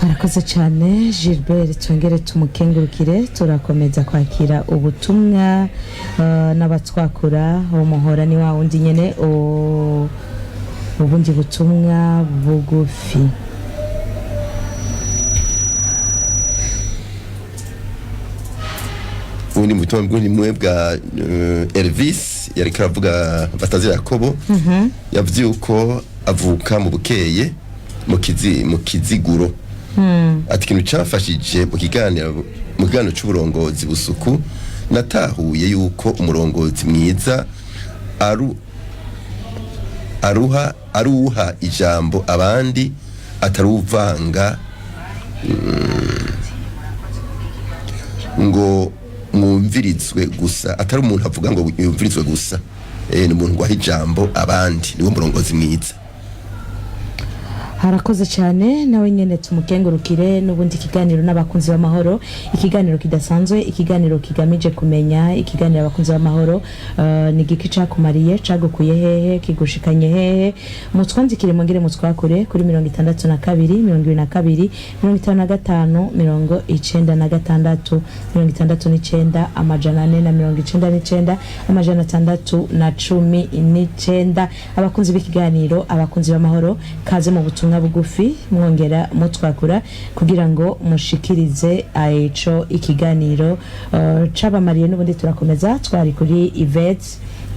B: Arakoze cyane Gilbert twongere tumukengurukire turakomeza kwakira ubutumwa n'abatwakura umuhora ni wa wundi nyene ubundi butumwa bugufi.
C: Ubundi butumwa bw'imwe bwa Elvis yari karavuga batazira Yakobo yavyuko avuka mu bukeye mu kiziguro ati kintu cyafashije mu kiganiro cy'uburongozi busuku natahuye yuko umurongozi mwiza aruha ijambo abandi ataruvanga ngo mwumvirizwe gusa atari umuntu avuga ngo yumvirizwe gusa ni umuntu waha ijambo abandi niwo murongozi mwiza.
B: Harakoze cyane nawe nyene tumukengurukire n'ubundi kiganiro n'abakunzi b'amahoro ikiganiro kidasanzwe ikiganiro kigamije kumenya ikiganiro abakunzi b'amahoro ni giki cakumariye cagukuye hehe kigushikanye hehe mutwanzikire mongere mutwakure kuri 62 22 55 96 69 amajana 499 amajana 619 abakunzi b'ikiganiro abakunzi b'amahoro kaze mu butumwa bugufi mwongera mutwakura kugira ngo mushikirize ico ikiganiro cabamariye n'ubundi turakomeza twari kuri Yvette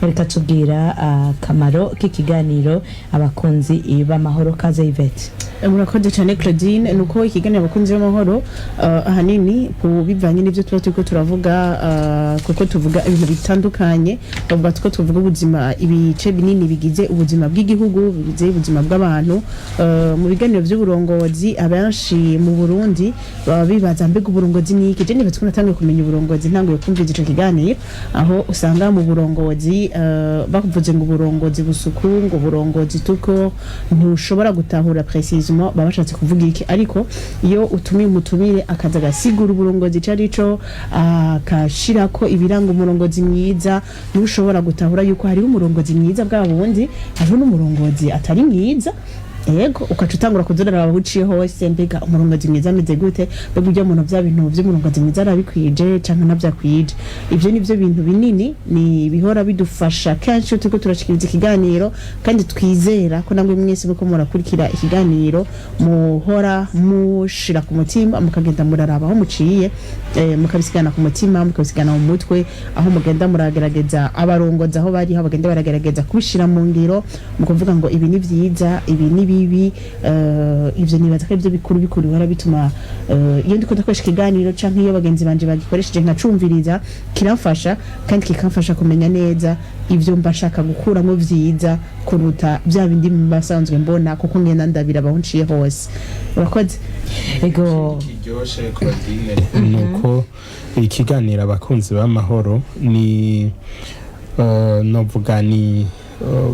B: reka tubwira kamaro k'ikiganiro abakunzi b'amahoro kaze Yvette.
A: Murakoze cyane Claudine nuko ikiganiro abakunzi b'amahoro ahanini kubivanye n'ivyo turiko turavuga kuko tuvuga ibintu bitandukanye bavuga tuvuga ubuzima ibice binini bigize ubuzima bw'igihugu bigize ubuzima bw'abantu mu biganiro by'uburongozi abenshi mu Burundi baba bibaza mbega uburongozi ni iki je niba tunatangiye kumenya uburongozi ntangiye kumvira ico kiganiro aho usanga mu burongozi bakuvuze ngo uburongozi busuku ngo uburongozi tuko ntushobora gutahura precisement baba bashatse kuvuga iki ariko iyo umutumire akaza gasigura uburongozi carico akashirako ibiranga umurongozi mwiza ntushobora gutahura yuko hari umurongozi mwiza bw'abundi hari n'umurongozi atari mwiza yego ukacutangura kuzorera ababuciye hose mbega umurongozi mwiza ameze gute mbega ujya umuntu vya bintu vy'umurongozi mwiza arabikwije canke navyakwije ivyo nivyo bintu binini ni bihora bidufasha kenshi turiko turashikiriza ikiganiro kandi twizera ko namwe mwese bako murakurikira ikiganiro muhora mushira ku mutima mukagenda muraraba aho muciye mukabisigana ku mutima mukabisigana mu mutwe aho mugenda muragerageza abarongoza aho bari aho bagenda baragerageza kubishira mu ngiro mukuvuga ngo ibi ni vyiza ibi ni bibi ivyo nibaza ko ivyo bikuru bara bituma iyo ndiko ndakoresha ikiganiro canke iyo bagenzi banje bagikoresheje nkacumviriza kiramfasha kandi kikamfasha kumenya neza ivyo mbashaka gukuramo vyiza kuruta bya bindi basanzwe mbona kuko ngenda ndabira bahunciye hose urakoze
B: ego
G: kiryoshe Claudine nuko ikiganiro abakunzi b'amahoro ni novuga ni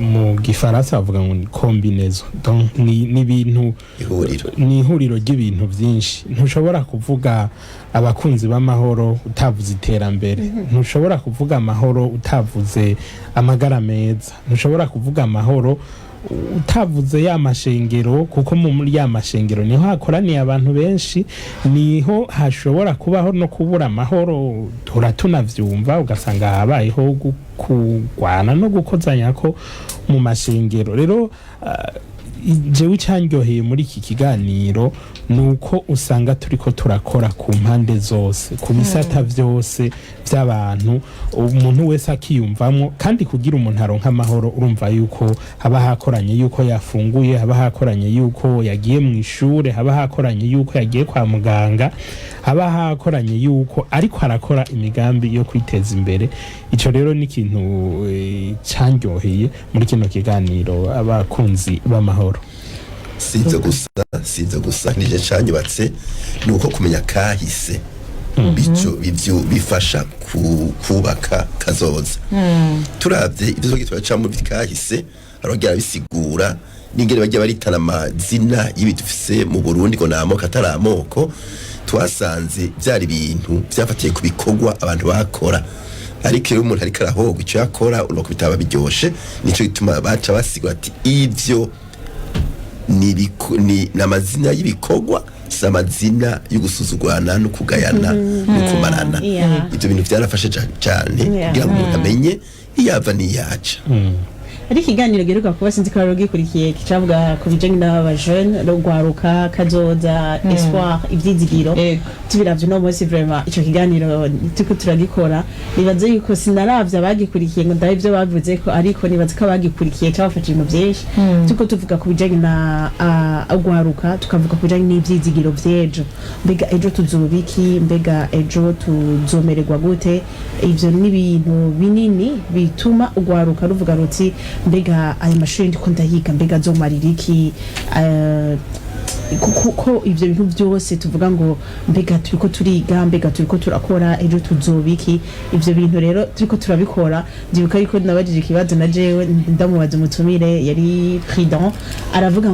G: mu gifaransa bavuga ngo ni combinaison donc ni ibintu ni ihuriro ry'ibintu byinshi ntushobora kuvuga abakunzi b'amahoro utavuze iterambere ntushobora kuvuga amahoro utavuze amagara meza ntushobora kuvuga amahoro utavuze ya mashengero kuko muri ya mashengero niho hakoraniye abantu benshi niho hashobora kubaho no kubura amahoro turatunavyumva ugasanga habayeho kugwana no gukozanya ko mu mashengero rero jewe icandyoheye muri iki kiganiro nuko usanga turiko turakora ku mpande zose ku bisata vyose by'abantu umuntu wese akiyumvamwo kandi kugira umuntu aronka amahoro urumva yuko haba hakoranye yuko yafunguye haba hakoranye yuko yagiye mu ishure haba hakoranye yuko yagiye kwa muganga haba hakoranye yuko ariko arakora imigambi yo kwiteza imbere ico rero ni ikintu candyoheye muri kino kiganiro abakunzi b'amahoro
C: sizo gusa nije canyubatse nuko kumenya kahise bico bifasha kubaka kazoza turavye ivyo twaca mu kahise arogera bisigura n'ingene bajya baritana amazina y'ibitufise mu Burundi ngo namoko ataramoko twasanze byari ibintu byafatiye ku bikorwa abantu bakora ariko iyo umuntu ariko arahogwa icyo yakora uno kubitaba biryoshe nico gituma baca basigura ati ivyo ni namazina y'ibikorwa samazina y'ugusuzugwana no kugayana no kumarana ibyo bintu byarafashe cyane kugira ngo umuntu amenye iyava niyaca
A: ari ikiganiro geruka kuba sinzi ko rugikurikiye kicavuga ku bijanye n'aba jeune rugwaruka kazoza espoir ivyizigiro tubiravye no munsi vraiment ico kiganiro tuko turagikora nibaze yuko sinaravye abagikurikiye ngo ndabe ivyo bavuze ko ariko nibaze ko abagikurikiye cyabafashije mu byinshi tuko tuvuga ku bijanye na agwaruka tukavuga ku bijanye n'ivyizigiro vyejo mbega ejo tuzobiki mbega ejo tuzomererwa gute ivyo ni ibintu binini bituma ugwaruka ruvuga ruti mbega ayo mashuri ndiko ndayiga mbega azomarira iki kuko ivyo bintu byose tuvuga ngo mbega turiko turiga mbega turiko turakora ejo tuzobiki ivyo bintu rero turiko turabikora ndibuka yuko nabajije ikibazo na jewe ndamubaza umutumire yari prudent aravuga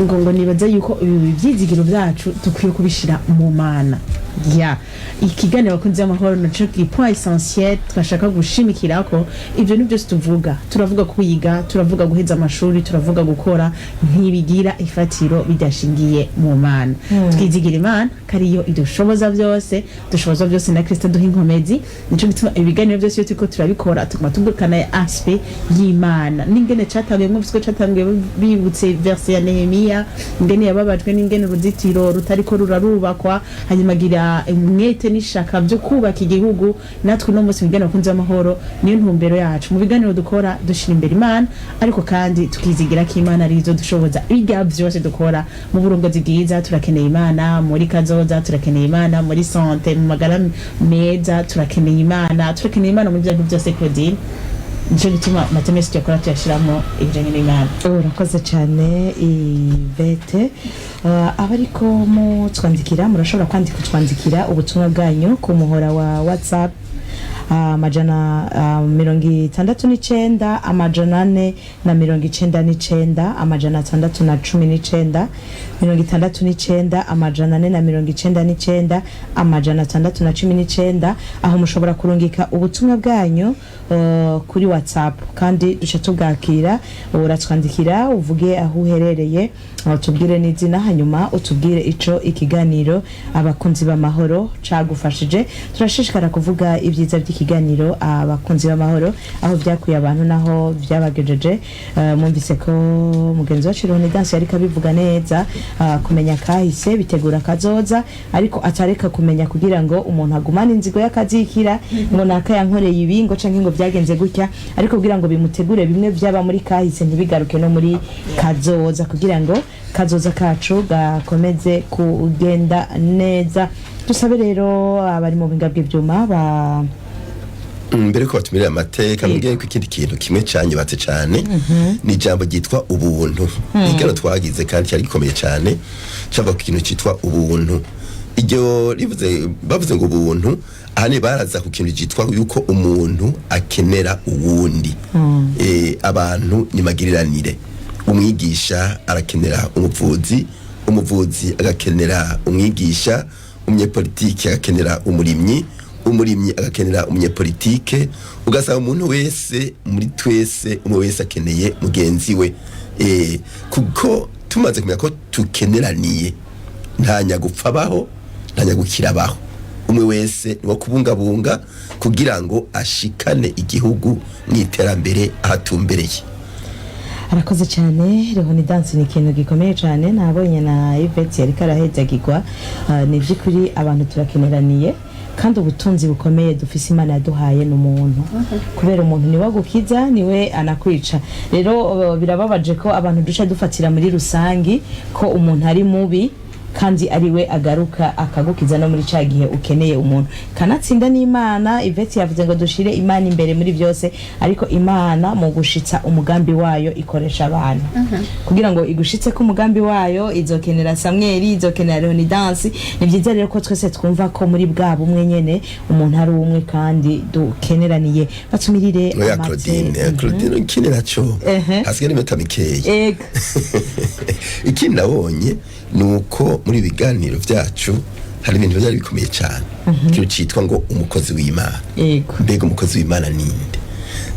A: ngo nibaza yuko ivyizigiro byacu dukwiye kubishira mu mana ikiganiro abakunzi b'amahoro naco ki point essentiel twashaka gushimikira ko ivyo ni byose tuvuga turavuga kwiga turavuga guheza amashuri turavuga gukora ntibigira ifatiro bidashingiye mu mana twizigira imana kariyo idushoboza byose na Kristo duha inkomezi nico gituma ibiganiro byose yo turiko turabikora tuguma tugukana aspect y'imana n'ingene catangiye mwumviswe catangiye bibutse verse ya Nehemiya ingene yababajwe n'ingene uruzitiro rutariko rurarubakwa hanyuma gira umwete n'ishaka byo kubaka igihugu natwe no munsi migano kunze amahoro niyo ntumbero yacu mu biganiro dukora dushira imbere imana ariko kandi tukizigira ko imana arizo dushoboza biga byose dukora mu burongozi bwiza turakeneye imana muri kazoza turakeneye imana muri santé mu magara meza turakeneye imana muri byo byose Claudine nico gituma matemesi cyakora cyashiramo ibijanye n'imana
B: urakoze cyane Ivete abariko mu twandikira murashobora kwandikira ubutumwa bwanyu ku muhora wa WhatsApp amajana 69 amajana 499 amajana 619 69 amajana 499 amajana 619 aho mushobora kurungika ubutumwa bwanyu kuri WhatsApp kandi duce tubwakira uratwandikira uvuge aho uherereye tubwire n'izina hanyuma utubwire ico ikiganiro abakunzi b'amahoro cagufashije turashishikara kuvuga ibyiza by'ikiganiro abakunzi b'amahoro aho byakuye abantu naho byabagejeje mwumvise ko mugenzi wacu Runani yari kabivuga neza kumenya kahise bitegura kazoza ariko atareka kumenya kugira ngo umuntu agumane inzigo y'akazikira ngo nakayankoreye ibingo canke ngo byagenze gutya ariko kugira ngo bimutegure bimwe byaba muri kahise ntibigaruke no muri kazoza kugira ngo kazoza kacu gakomeze kugenda neza dusabe rero abari mu binga bw'ivyuma ba
C: mbere ko batumira amateka mbwiye ko ikindi kintu kimwe cyanyubatse cyane ni jambo gitwa ubuntu igano twagize kandi cyari gikomeye cyane cyava ku kintu cyitwa ubuntu iryo bavuze ngo ubuntu ahane baraza ku kintu cyitwa yuko umuntu akenera uwundi abantu ni magiriranire umwigisha arakenera umuvuzi agakenera umwigisha umunyepolitiki agakenera umurimyi agakenera umunyepolitike ugasaba umuntu wese muri twese umwe wese akeneye mugenzi we kuko tumaze kumenya ko tukeneraniye nta nyagupfa baho nta nyagukira baho umwe wese niwo kubungabunga kugira ngo ashikane igihugu mu iterambere ahatumbereye
B: arakoze cyane Rehoni dance ni ikintu gikomeye cyane nabonye na Yvette yari karahezagirwa ni by'ukuri abantu turakeneraniye kandi ubutunzi bukomeye dufise Imana yaduhaye n'umuntu kubera umuntu niwe gukiza niwe anakwica rero birababaje ko abantu duca dufatira muri rusangi ko umuntu ari mubi kandi ariwe agaruka akagukiza no muri ca gihe ukeneye umuntu kanatsinda n'Imana. Yvette yavuze ngo dushire Imana imbere muri byose ariko Imana mu gushitsa umugambi wayo ikoresha abantu kugira ngo igushitse ko umugambi wayo izokenera Samuel izokenera Rehoni dance. Ni byiza rero ko twese twumva ko muri bwa bumwe nyene umuntu ari umwe kandi dukeneraniye batumirire
C: Claudine ikindi naco hasigaye imeta mikeye ikindi nabonye nuko muri biganiro vyacu hari ibintu byari bikomeye cyane cyo citwa ngo umukozi w'Imana. Mbega umukozi w'Imana ninde?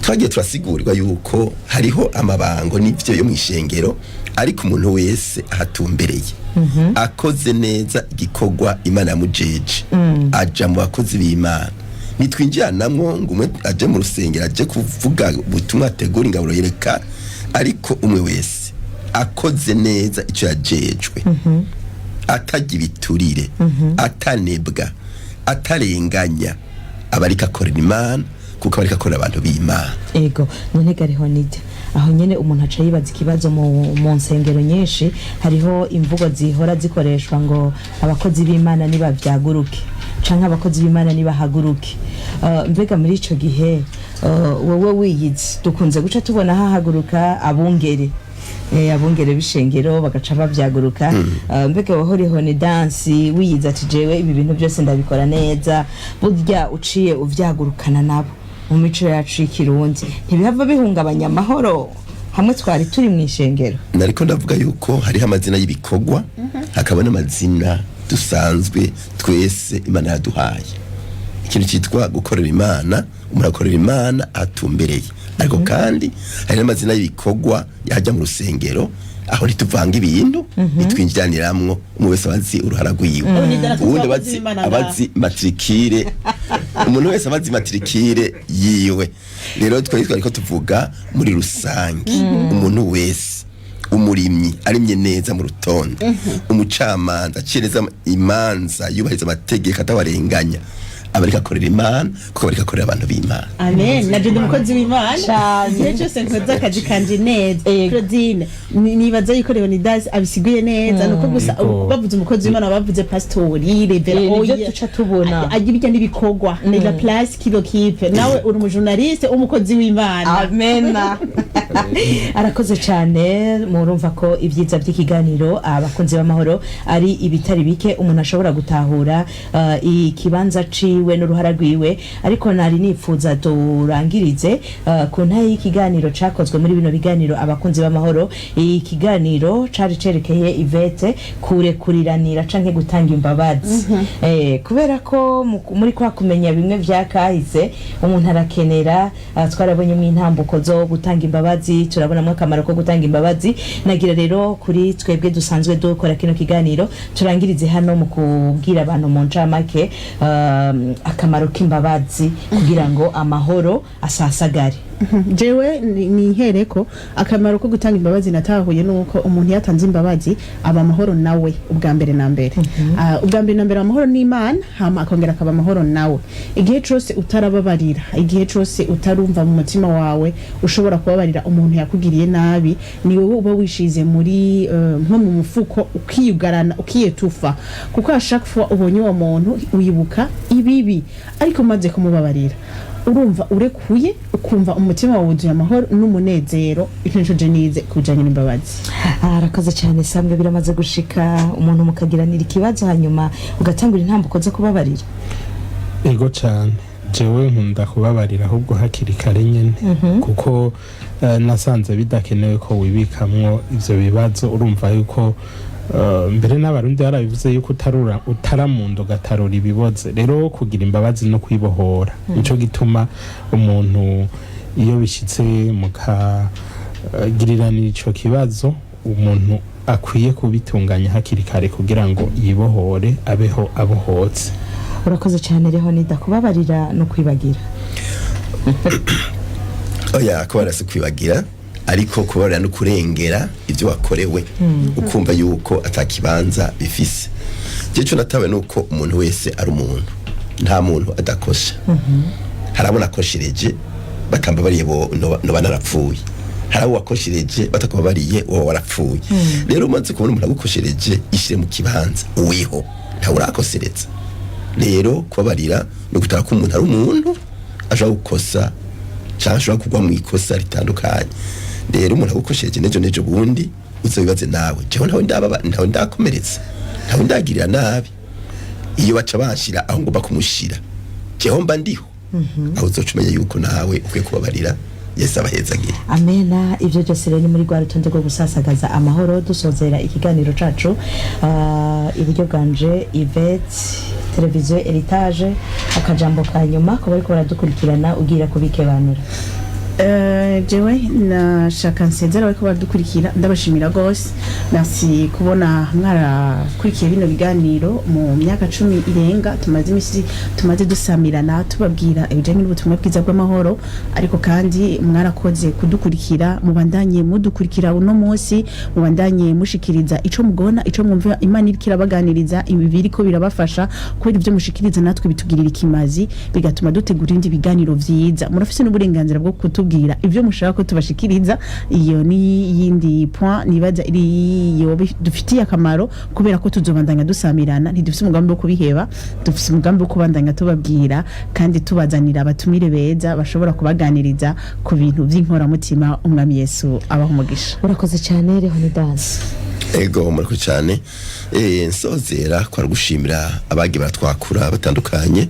C: Twagiye turasigurirwa yuko hariho amabango n'ivyo yo mwishengero ariko umuntu wese ahatumbereye akoze neza igikorwa Imana yamujeje aja mu bakozi b'Imana. Nitwinjiranamwo ngo umwe aje mu rusengero aje kuvuga ubutumwa ategura ingaburo yereka ariko umwe wese akoze neza icyo yajejwe atagira ibiturire atanebwa atarenganya abarika akorera Imana kuko abarika akorera abantu b'Imana.
B: Ego none gariho nijya aho nyene umuntu aca yibaza ikibazo mu nsengero nyinshi hariho imvugo zihora zikoreshwa ngo abakozi b'Imana niba vyaguruke canke abakozi b'Imana niba haguruke. Mbega muri ico gihe wowe wiyizi dukunze guca tubona hahaguruka abungere abungere bishengero bagaca bavyaguruka. Mbega waho Rehoni dance wiyiza ati jewe ibi bintu byose ndabikora neza burya uciye uvyagurukana nabo mu mico yacu y'ikirundi ntibihava bihungabanya amahoro hamwe twari turi mu ishengero.
C: Nariko ndavuga yuko hari amazina y'ibikorwa hakaba n'amazina dusanzwe twese Imana yaduhaye. Ikintu cyitwa gukorera Imana umurakorera Imana atumbereye ariko kandi hari n'amazina y'ibikorwa yajya mu rusengero aho rituvanga ibintu bitwinjiraniramwo umwe wese abazi uruhara rwiwe uwundi abazi matrikire umuntu wese abazi matrikire yiwe. Rero twariko tuvuga muri rusange umuntu wese umurimyi arimye neza mu rutonde umucamanza acireza imanza yubahiriza amategeko atabarenganya abarika akorera Imana kuko abarika akorera abantu b'Imana.
A: Amen. Naje ndi umukozi w'Imana cyane cyose nkoze akazi kanje neza. Claudine nibaza yuko Rehoni dance abisiguye neza nuko gusa bavuze umukozi w'Imana bavuze pastori revero
B: oya tuca tubona
A: agibijya n'ibikorwa ni la place kilo kipe nawe uri mu journaliste umukozi w'Imana.
B: Amen. Arakoze cyane murumva ko ibyiza by'ikiganiro abakunzi b'amahoro ari ibitari bike umuntu ashobora gutahura ikibanza ciwe n'uruhara rwiwe ariko nari nipfuza turangirize ku ntaye y'ikiganiro cakozwe muri bino biganiro abakunzi b'amahoro. Ikiganiro cari cerekeye Yvette kuriranira canke gutanga imbabazi kubera ko muri kwa kumenya bimwe vyakahise umuntu arakenera twarabonye mu intambuko zo gutanga imbabazi turabonamo akamaro ko gutanga imbabazi. Nagira rero kuri twebwe dusanzwe dukora kino kiganiro turangirize hano mu kubwira abantu mu ncamake akamaro k'imbabazi kugira ngo amahoro asasagare.
A: Jewe ni hereko akamaro ko gutanga imbabazi natahuye nuko umuntu yatanze imbabazi aba amahoro nawe ubwa mbere na mbere. Ubwa mbere na mbere amahoro n'Imana hama akongera akaba amahoro nawe. Igihe cyose utarababarira igihe cyose utarumva mu mutima wawe ushobora kubabarira umuntu yakugiriye nabi ni wowe uba wishize muri nko mu mufuko ukiyugarana ukiyetufa kuko ashaka fwa ubonye uwo muntu wibuka ibibi ariko maze kumubabarira urumva urekuye ukumva umutima wawe wuzuye amahoro n'umunezero. Ikintu jenize kujanye n'imbabazi.
B: Arakoze cyane Samwe biramaze gushika umuntu mukagiranira ikibazo hanyuma ugatangura intambuko zo kubabarira.
G: Ego cyane jewe nkunda kubabarira ahubwo hakiri kare nyene kuko nasanze bidakenewe ko wibikamwo ivyo bibazo urumva yuko mbere n'abarundi barabivuze yuko utaramundo gatarura ibiboze rero kugira imbabazi no kwibohora nico gituma umuntu iyo bishitse mukagiriranira ico kibazo umuntu akwiye kubitunganya hakiri kare kugira ngo yibohore abeho abohotse.
B: Urakoze cyane Rehoni kubabarira no kwibagira.
C: Oya kubara si kwibagira ariko kubabarira no kurengera ibyo wakorewe ukumva yuko atakibanza bifise. Cyo natawe nuko umuntu wese ari umuntu, nta muntu adakosha. Harabona akoshereje bakambabariye bo no banarapfuye, harabu wakoshereje batakubabariye wowe warapfuye. Rero umaze kubona umuntu agukoshereje ishire mu kibanza uwiho nta urakosereza. Rero kubabarira no gutara ko umuntu ari umuntu aje gukosa cyangwa ashobora kugwa mu ikosa ritandukanye. Rero umuntu agukoshereje nejo bundi uzobibaze nawe, jewe ntawe ndakomeretsa, ntawe ndagirira nabi. Iyo baca bashira aho ngomba kumushira jewe mba ndiho, aho uzocumenya yuko nawe ukwiye kubabarira. Yesu abahezagiye.
B: Amena. Ibyo byose rero ni muri rwa rutonde rwo gusasagaza amahoro dusozera ikiganiro cacu. Iburyo bwanje Yvette, televiziyo Heritage, akajambo ka nyuma ko bariko baradukurikirana ugira kubikebanura.
A: Jewe nashaka nsezera bariko baradukurikira, ndabashimira gose. Merci kubona mwarakurikiye bino biganiro mu myaka 10 irenga tumaze dusamirana tubabwira ibijanye n'ubutumwa bwiza bw'amahoro, ariko kandi mwarakoze kudukurikira. Mubandanye mudukurikira uno munsi, mubandanye mushikiriza ico mugona, ico mwumva Imana irikira baganiriza, ibibiri ko birabafasha kubera ibyo mushikiriza natwe bitugirira ikimazi, bigatuma dutegura indi biganiro vyiza. Murafise n'uburenganzira bwo kutubwira ibyo mushaka ko tubashikiriza. Iyo ni yindi point nibaza iri yo dufitiye akamaro, kubera ko tuzobandanya dusamirana, ntidufise umugambi wo kubiheba, dufise umugambi wo kubandanya tubabwira kandi tubazanira abatumire beza bashobora kubaganiriza ku bintu by'inkoramutima. Umwami Yesu abaho umugisha.
B: Urakoze cyane Leonidas.
C: Ego murako cyane. Nsozera kwa gushimira abagi baratwakura batandukanye,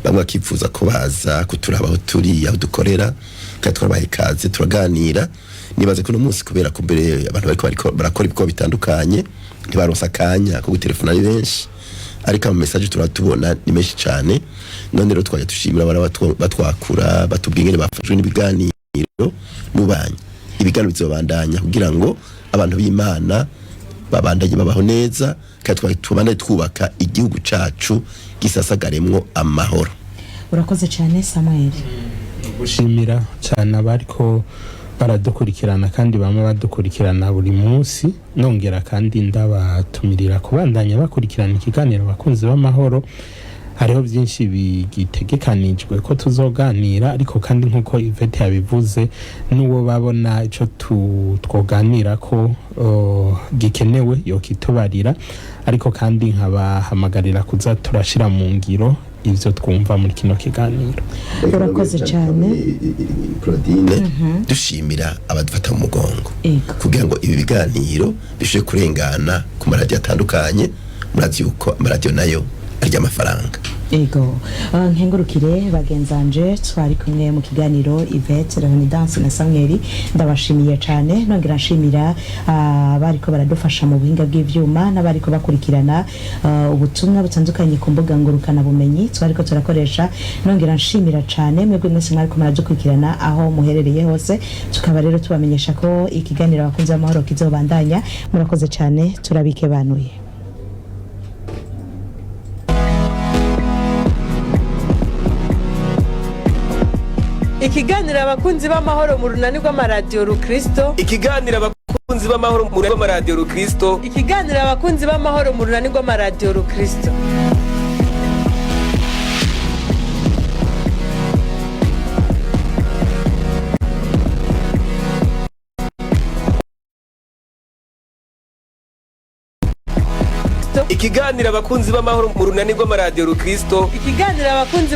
C: bamwe akifuza ko baza kuturabaho turi aho dukorera, kandi twabaye ikaze turaganira. Nibaze ko no munsi kubera ko mbere abantu bariko barakora ibiko bitandukanye ntibaronsa kanya ko gutelefona ari benshi, ariko ama message turatubona ni menshi cyane. None rero twaje tushimira batwakura batubwingene bafashwe n'ibiganiro mubanye. Ibiganiro bizobandanya kugira ngo abantu b'Imana babandanye babaho neza, kandi tubandanye twubaka igihugu cacu gisasagaremwo amahoro.
B: Urakoze cyane Samuel.
G: Gushimira cyane abariko baradukurikirana kandi bamwe badukurikirana buri munsi, nongera kandi ndabatumirira kubandanya bakurikirana ikiganiro abakunzi b'amahoro. Hariho byinshi bigitegekanijwe ko tuzoganira, ariko kandi nkuko Yvette yabivuze, nuwo babona ico twoganira ko gikenewe yo kitubarira, ariko kandi nkabahamagarira kuza turashira mu ngiro ivyo twumva muri kino kiganiro.
B: Urakoze cyane
C: Claudine. Dushimira abadufata mu mugongo kugira ngo ibi biganiro bishobore kurengana ku maradiyo atandukanye. Murazi yuko amaradiyo nayo arya amafaranga.
B: Ego. Nkengurukire bagenzanje twari kumwe mu kiganiro Yvette, Leonidas na Samuel. Ndabashimiye cyane, nongera nshimira bariko baradufasha mu buhinga bw'ivyuma n'abariko bakurikirana ubutumwa butandukanye ku mbuga ngurukana bumenyi twariko turakoresha. Nongera nshimira cyane mwebwe mwese mwariko muradukurikirana aho muherereye hose, tukaba rero tubamenyesha ko ikiganiro abakunzi b'amahoro kizobandanya. Murakoze cyane, turabikebanuye.
D: Ikiganiro abakunzi b'amahoro mu runani rw'Amaradiyo Rukristo.
E: Ikiganiro abakunzi b'amahoro mu runani rw'Amaradiyo Rukristo.
D: Ikiganiro abakunzi b'amahoro mu runani rw'Amaradiyo Rukristo. Ikiganiro abakunzi b'amahoro mu runani rw'Amaradiyo Rukristo. Ikiganiro abakunzi